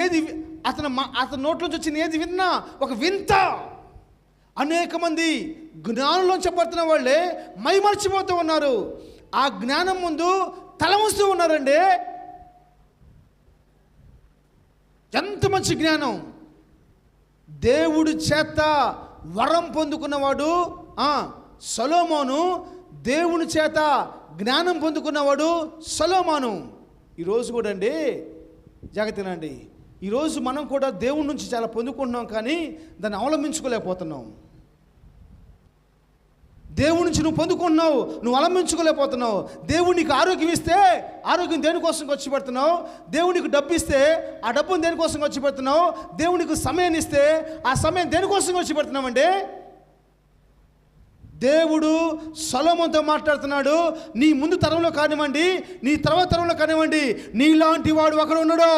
ఏది అతని నోట్లోంచి వచ్చిన ఏది విన్నా ఒక వింత. అనేక మంది జ్ఞానంలో చెప్పబడుతున్న వాళ్ళే మైమర్చిపోతూ ఉన్నారు. ఆ జ్ఞానం ముందు తలముస్తూ ఉన్నారండి. ఎంత మంచి జ్ఞానం! దేవుడి చేత వరం పొందుకున్నవాడు సొలొమోను. దేవుని చేత జ్ఞానం పొందుకున్నవాడు సొలొమోను. ఈరోజు కూడా అండి జాగ్రత్తనండి, ఈరోజు మనం కూడా దేవుడి నుంచి చాలా పొందుకుంటున్నాం, కానీ దాన్ని అవలంబించుకోలేకపోతున్నాం. దేవుడి నుంచి నువ్వు పొందుకుంటున్నావు, నువ్వు అవలంబించుకోలేకపోతున్నావు. దేవుడు నీకు ఆరోగ్యం ఇస్తే ఆరోగ్యం దేనికోసం ఖర్చు పెడుతున్నావు. దేవుడు నీకు డబ్బు ఇస్తే ఆ డబ్బును దేనికోసం ఖర్చు పెడుతున్నావు. దేవుడు నీకు సమయాన్ని ఇస్తే ఆ సమయం దేనికోసం ఖర్చు పెడుతున్నామండి. దేవుడు సొలొమోనుతో మాట్లాడుతున్నాడు. నీ ముందు తరంలో కానివ్వండి, నీ తర్వాత తరంలో కానివ్వండి, నీలాంటి వాడు ఒకడు ఉన్నాడు.